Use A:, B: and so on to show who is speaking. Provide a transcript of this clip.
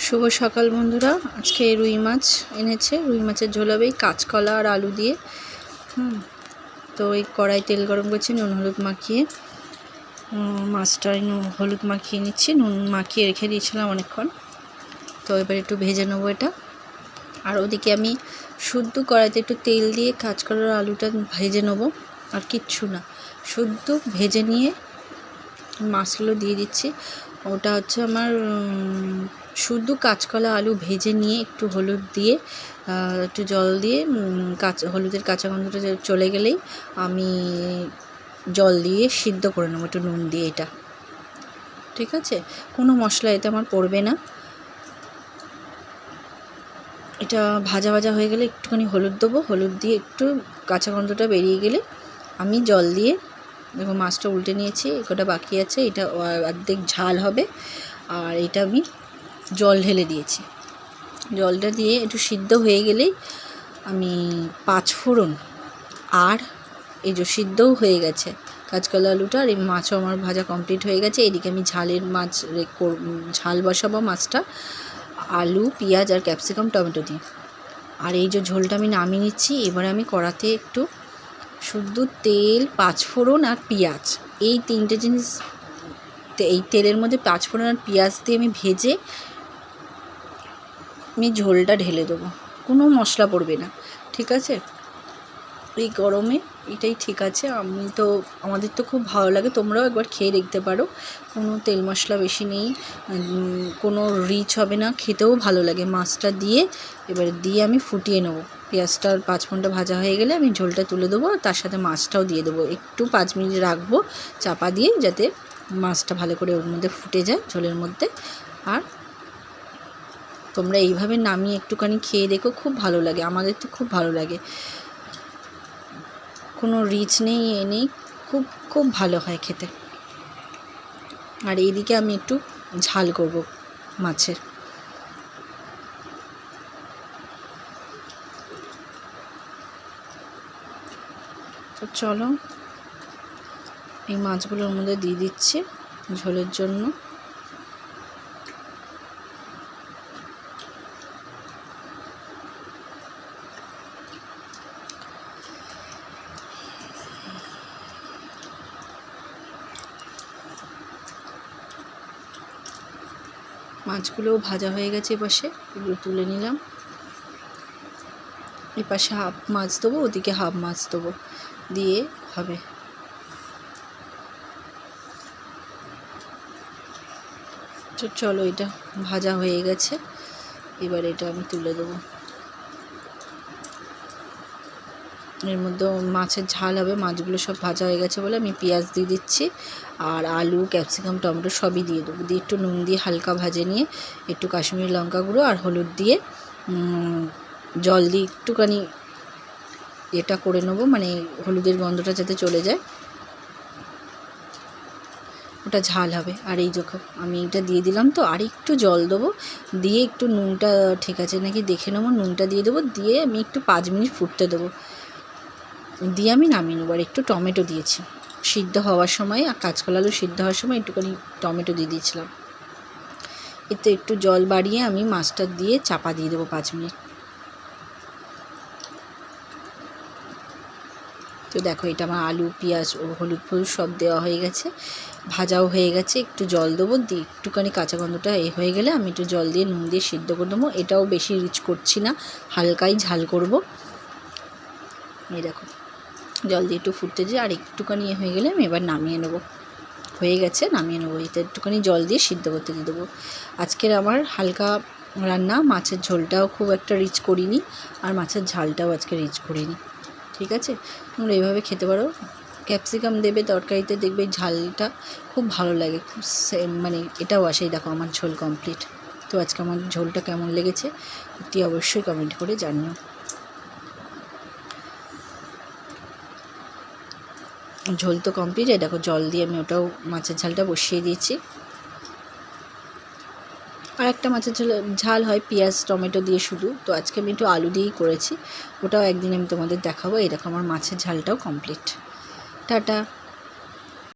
A: শুভ সকাল বন্ধুরা। আজকে রুই মাছ এনেছে, রুই মাছের ঝোল হবে কাঁচকলা আর আলু দিয়ে। তো এই কড়াই তেল গরম করছি, নুন হলুদ মাখিয়ে মাছটা হলুদ মাখিয়ে নিচ্ছি, নুন মাখিয়ে রেখে দিয়েছিলাম অনেকক্ষণ। তো এবার একটু ভেজে নেবো এটা। আর ওদিকে আমি শুদ্ধ কড়াইতে একটু তেল দিয়ে কাঁচকলার আলুটা ভেজে নেবো, আর কিচ্ছু না, শুদ্ধ ভেজে নিয়ে মাছগুলো দিয়ে দিচ্ছি। ওটা হচ্ছে আমার শুধু কাঁচকলা আলু ভেজে নিয়ে একটু হলুদ দিয়ে একটু জল দিয়ে হলুদের কাঁচা গন্ধটা চলে গেলেই আমি জল দিয়ে সিদ্ধ করে নেবো একটু নুন দিয়ে। এটা ঠিক আছে, কোনো মশলা এতে আমার পড়বে না। এটা ভাজা ভাজা হয়ে গেলে একটুখানি হলুদ দেবো, হলুদ দিয়ে একটু কাঁচা গন্ধটা বেরিয়ে গেলে আমি জল দিয়ে, দেখো মাছটা উল্টে নিয়েছি, একটা বাকি আছে, এটা অর্ধেক ঝাল হবে। আর এটা আমি জল ঢেলে দিয়েছি, জলটা দিয়ে একটু সিদ্ধ হয়ে গেলেই আমি 5 ফোড়ন, আর এই যে সিদ্ধও হয়ে গেছে কাঁচকলা আলুটা, আর এই মাছও আমার ভাজা কমপ্লিট হয়ে গেছে। এদিকে আমি ঝাল বসাবো মাছটা আলু পেঁয়াজ আর ক্যাপসিকাম টমেটো দিয়ে। আর এই যে ঝোলটা আমি নামিয়ে নিচ্ছি। এবার আমি কড়াতে একটু শুধু তেল, 5 ফোড়ন আর পেঁয়াজ, এই 3টে জিনিস এই তেলের মধ্যে 5 ফোড়ন আর পেঁয়াজ দিয়ে আমি ভেজে আমি ঝোলটা ঢেলে দেবো, কোনো মশলা পড়বে না। ঠিক আছে, এই গরমে এটাই ঠিক আছে। আমাদের তো খুব ভালো লাগে, তোমরাও একবার খেয়ে দেখতে পারো। কোনো তেল মশলা বেশি নেই, কোনো রিচ হবে না, খেতেও ভালো লাগে। মাছটা দিয়ে এবার দিয়ে আমি ফুটিয়ে নেবো। পেঁয়াজটা 5 ফোড়নটা ভাজা হয়ে গেলে আমি ঝোলটা তুলে দেবো, তার সাথে মাছটাও দিয়ে দেবো। একটু 5 মিনিট রাখবো চাপা দিয়ে, যাতে মাছটা ভালো করে ওর মধ্যে ফুটে যায় ঝোলের মধ্যে। আর তোমরা এইভাবে নামিয়ে একটুখানি খেয়ে দেখো, খুব ভালো লাগে, আমাদের তো খুব ভালো লাগে। কোনো রিচ নেই, নেই, খুব খুব ভালো হয় খেতে। আর এইদিকে আমি একটু ঝাল করব মাছের। তো চলো, এই মাছগুলোর মধ্যে দিয়ে দিচ্ছি ঝোলের জন্য। মাছগুলোও ভাজা হয়ে গেছে, এপাশে এগুলো তুলে নিলাম। এপাশে হাফ মাছ দেবো, ওদিকে হাফ মাছ দেবো, দিয়ে হবে। তো চলো, এটা ভাজা হয়ে গেছে, এবার এটা আমি তুলে দেবো। এর মধ্যে মাছের ঝাল হবে, মাছগুলো সব ভাজা হয়ে গেছে বলে আমি পেঁয়াজ দিয়ে দিচ্ছি, আর আলু ক্যাপসিকাম টমেটো সবই দিয়ে দেবো। দিয়ে একটু নুন দিয়ে হালকা ভাজে নিয়ে একটু কাশ্মীরি লঙ্কা গুঁড়ো আর হলুদ দিয়ে জল দিয়ে একটুখানি এটা করে নেবো, মানে হলুদের গন্ধটা যাতে চলে যায়, ওটা ঝাল হবে। আর এই যখন আমি এটা দিয়ে দিলাম, তো আর একটু জল দেবো, দিয়ে একটু নুনটা ঠিক আছে নাকি দেখে নেবো, নুনটা দিয়ে দেবো, দিয়ে আমি একটু 5 মিনিট ফুটতে দেবো, দিয়ে আমি নামিয়ে নেবো। আর একটু টমেটো দিয়েছি সিদ্ধ হওয়ার সময়, আর কাঁচকলা আলু সিদ্ধ হওয়ার সময় একটুখানি টমেটো দিয়ে দিয়েছিলাম। এতে একটু জল বাড়িয়ে আমি মাছটা দিয়ে চাপা দিয়ে দেবো 5 মিনিট। তো দেখো, এটা আমার আলু পেঁয়াজ ও হলুদ ফলুদ সব দেওয়া হয়ে গেছে, ভাজাও হয়ে গেছে। একটু জল দেবো, দিয়ে একটুখানি কাঁচা গন্ধটা হয়ে গেলে আমি একটু জল দিয়ে নুন দিয়ে সিদ্ধ করে দেবো। এটাও বেশি রিচ করছি না, হালকাই ঝাল করব। এই দেখো, জল দিয়ে একটু ফুটতে দিয়ে আর একটুখানি হয়ে গেলে আমি এবার নামিয়ে নেবো। হয়ে গেছে, নামিয়ে নেবো। এটা একটুখানি জল দিয়ে সিদ্ধ করতে দিয়ে দেবো। আজকের আমার হালকা রান্না, মাছের ঝোলটাও খুব একটা রিচ করিনি, আর মাছের ঝালটাও আজকে রিচ করিনি। ঠিক আছে, তোমরা এইভাবে খেতে পারো। ক্যাপসিকাম দেবে তরকারিতে, দেখবে ঝালটা খুব ভালো লাগে, খুব মানে এটাও আসেই। দেখো আমার ঝোল কমপ্লিট। তো আজকে আমার ঝোলটা কেমন লেগেছে অতি অবশ্যই কমেন্ট করে জানিও। ঝোল তো কমপ্লিট। দেখো জল দিয়ে আমি ওটাও মাছের ঝালটা বসিয়ে দিয়েছি। আর একটা মাছের ঝাল হয় পেঁয়াজ টমেটো দিয়ে শুধু, তো আজকে আমি একটু আলু দিয়েই করেছি, ওটাও একদিন আমি তোমাদের দেখাবো। এই দেখো আমার মাছের ঝালটাও কমপ্লিট। টাটা।